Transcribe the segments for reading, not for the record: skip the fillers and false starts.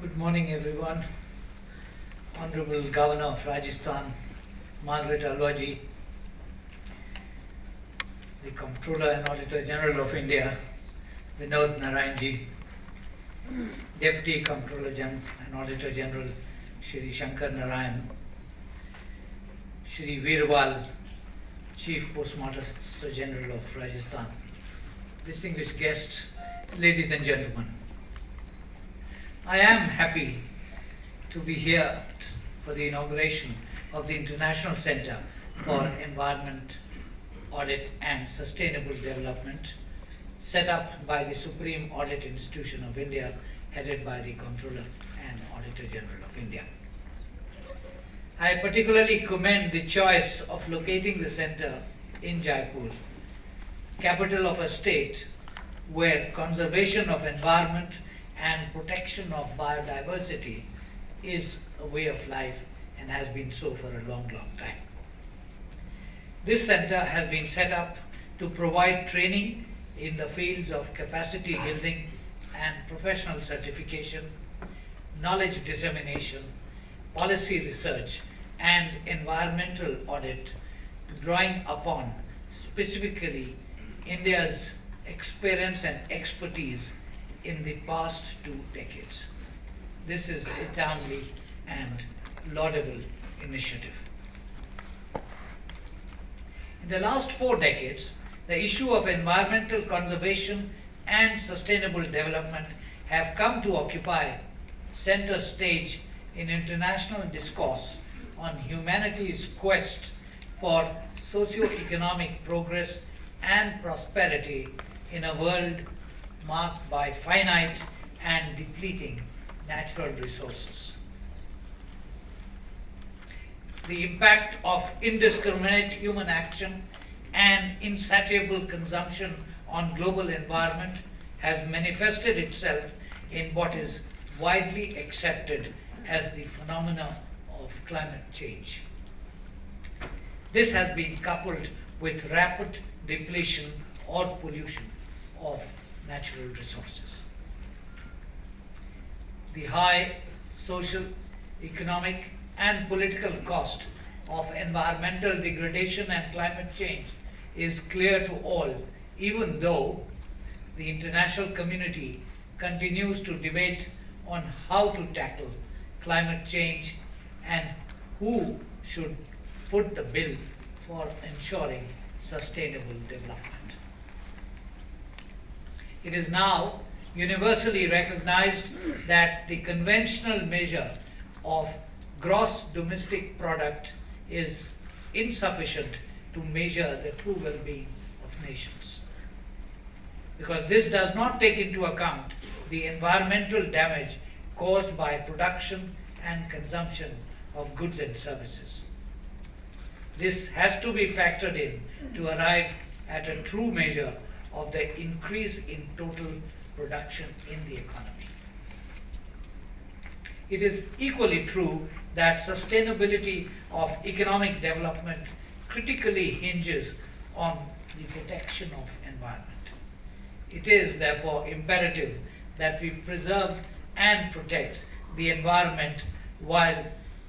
Good morning, everyone. Honorable Governor of Rajasthan, Margaret Alwaji, the Comptroller and Auditor General of India, Vinod Narayanji, Deputy Comptroller and Auditor General, Shri Shankar Narayan, Shri Veerwal, Chief Postmaster General of Rajasthan, distinguished guests, ladies and gentlemen. I am happy to be here for the inauguration of the International Center for Environment, Audit and Sustainable Development, set up by the Supreme Audit Institution of India, headed by the Comptroller and Auditor General of India. I particularly commend the choice of locating the center in Jaipur, capital of a state where conservation of environment and protection of biodiversity is a way of life and has been so for a long time. This center has been set up to provide training in the fields of capacity building and professional certification, knowledge dissemination, policy research, and environmental audit, drawing upon specifically India's experience and expertise in the past 2 decades. This is a timely and laudable initiative. In the last 4 decades, the issue of environmental conservation and sustainable development have come to occupy center stage in international discourse on humanity's quest for socio-economic progress and prosperity in a world marked by finite and depleting natural resources. The impact of indiscriminate human action and insatiable consumption on global environment has manifested itself in what is widely accepted as the phenomena of climate change. This has been coupled with rapid depletion or pollution of natural resources. The high social, economic, and political cost of environmental degradation and climate change is clear to all, even though the international community continues to debate on how to tackle climate change and who should foot the bill for ensuring sustainable development. It is now universally recognized that the conventional measure of gross domestic product is insufficient to measure the true well-being of nations, because this does not take into account the environmental damage caused by production and consumption of goods and services. This has to be factored in to arrive at a true measure of the increase in total production in the economy. It is equally true that sustainability of economic development critically hinges on the protection of environment. It is therefore imperative that we preserve and protect the environment while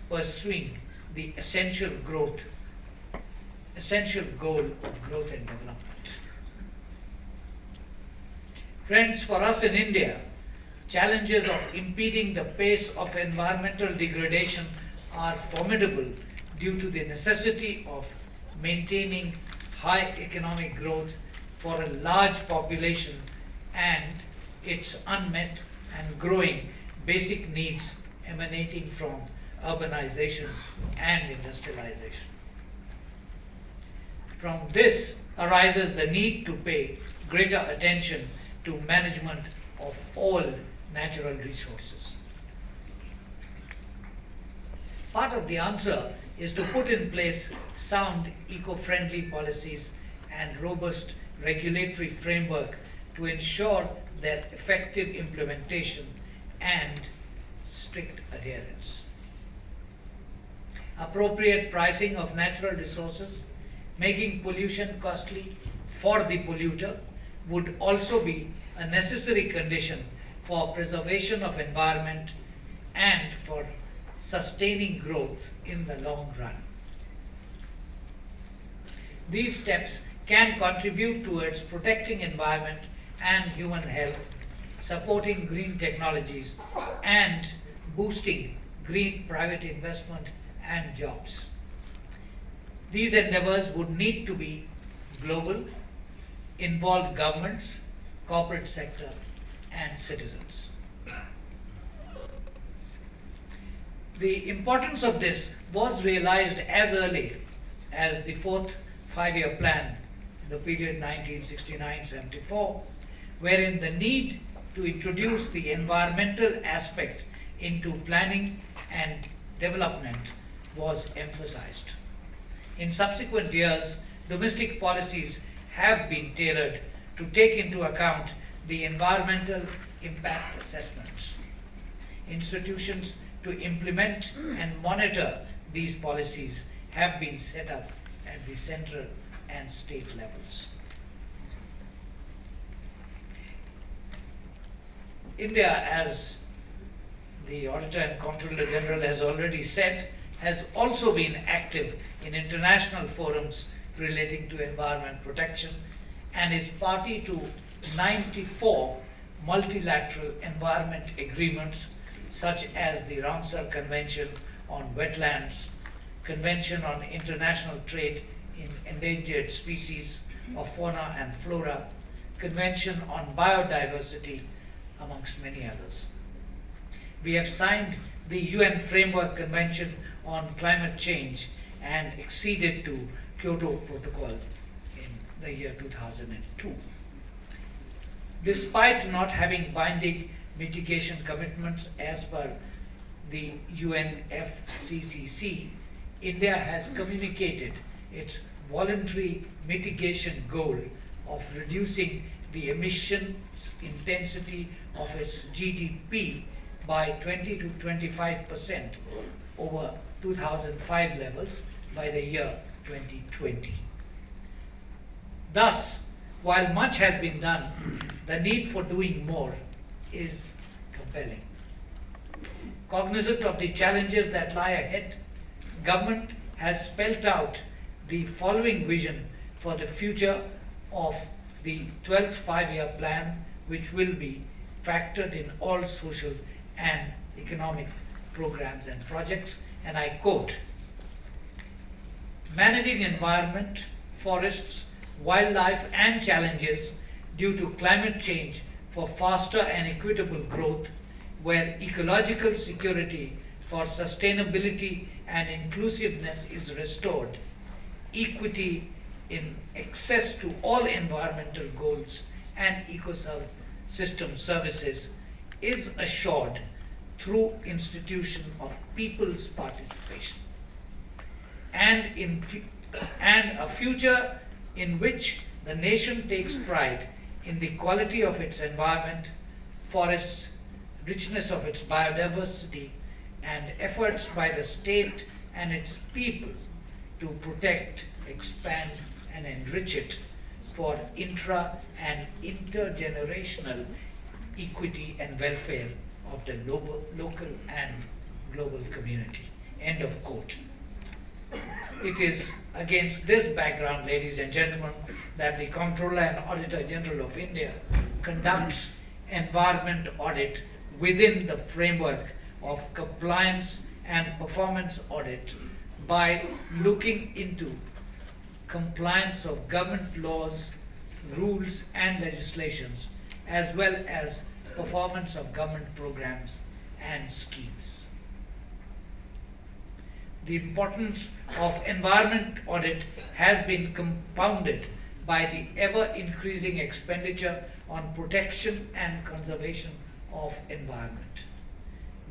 pursuing the essential goal of growth and development. Friends, for us in India, challenges of impeding the pace of environmental degradation are formidable due to the necessity of maintaining high economic growth for a large population and its unmet and growing basic needs emanating from urbanization and industrialization. From this arises the need to pay greater attention to management of all natural resources. Part of the answer is to put in place sound eco-friendly policies and robust regulatory framework to ensure their effective implementation and strict adherence. Appropriate pricing of natural resources, making pollution costly for the polluter, would also be a necessary condition for preservation of environment and for sustaining growth in the long run. These steps can contribute towards protecting environment and human health, supporting green technologies, and boosting green private investment and jobs. These endeavors would need to be global, involve governments, corporate sector, and citizens. The importance of this was realized as early as the fourth five-year plan in the period 1969-74, wherein the need to introduce the environmental aspect into planning and development was emphasized. In subsequent years, domestic policies have been tailored to take into account the environmental impact assessments. Institutions to implement and monitor these policies have been set up at the central and state levels. India, as the Auditor and Comptroller General has already said, has also been active in international forums relating to environment protection and is party to 94 multilateral environment agreements such as the Ramsar Convention on Wetlands, Convention on International Trade in Endangered Species of Fauna and Flora, Convention on Biodiversity, amongst many others. We have signed the UN Framework Convention on Climate Change and acceded to Kyoto Protocol in the year 2002. Despite not having binding mitigation commitments as per the UNFCCC, India has communicated its voluntary mitigation goal of reducing the emissions intensity of its GDP by 20 to 25% over 2005 levels by the year 2020. Thus, while much has been done, the need for doing more is compelling. Cognizant of the challenges that lie ahead, government has spelt out the following vision for the future of the 12th five-year plan, which will be factored in all social and economic programs and projects, and I quote, managing environment, forests, wildlife and challenges due to climate change for faster and equitable growth, where ecological security for sustainability and inclusiveness is restored, equity in access to all environmental goals and ecosystem services is assured through institution of people's participation, and a future in which the nation takes pride in the quality of its environment, forests, richness of its biodiversity, and efforts by the state and its people to protect, expand, and enrich it for intra and intergenerational equity and welfare of the local and global community. End of quote. It is against this background, ladies and gentlemen, that the Comptroller and Auditor General of India conducts environment audit within the framework of compliance and performance audit by looking into compliance of government laws, rules and legislations, as well as performance of government programs and schemes. The importance of environment audit has been compounded by the ever-increasing expenditure on protection and conservation of environment.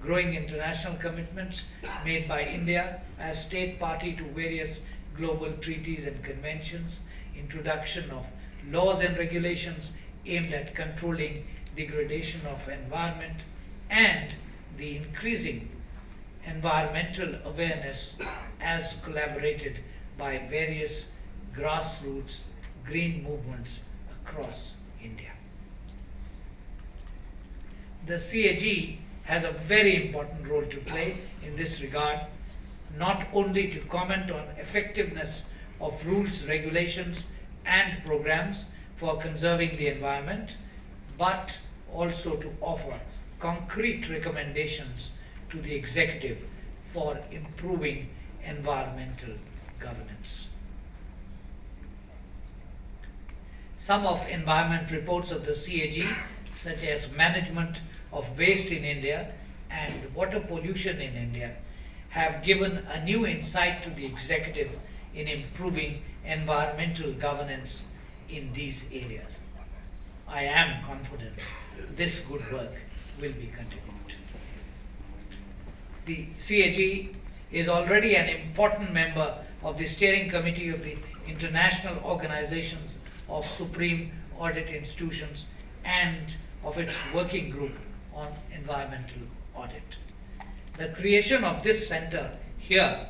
Growing international commitments made by India as state party to various global treaties and conventions, introduction of laws and regulations aimed at controlling degradation of environment, and the increasing environmental awareness as collaborated by various grassroots green movements across India. The CAG has a very important role to play in this regard, not only to comment on effectiveness of rules, regulations and programs for conserving the environment, but also to offer concrete recommendations to the executive for improving environmental governance. Some of environment reports of the CAG, such as management of waste in India and water pollution in India, have given a new insight to the executive in improving environmental governance in these areas. I am confident this good work will be continued. The CAG is already an important member of the steering committee of the International Organizations of Supreme Audit Institutions and of its working group on environmental audit. The creation of this center here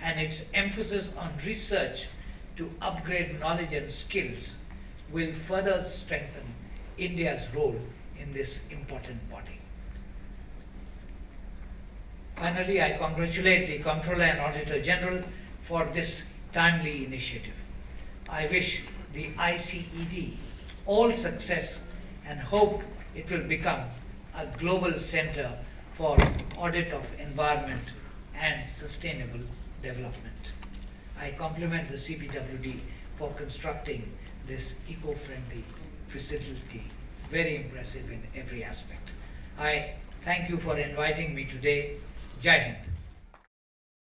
and its emphasis on research to upgrade knowledge and skills will further strengthen India's role in this important body. Finally, I congratulate the Comptroller and Auditor General for this timely initiative. I wish the ICED all success and hope it will become a global center for audit of environment and sustainable development. I compliment the CPWD for constructing this eco-friendly facility, very impressive in every aspect. I thank you for inviting me today. Jai Hind.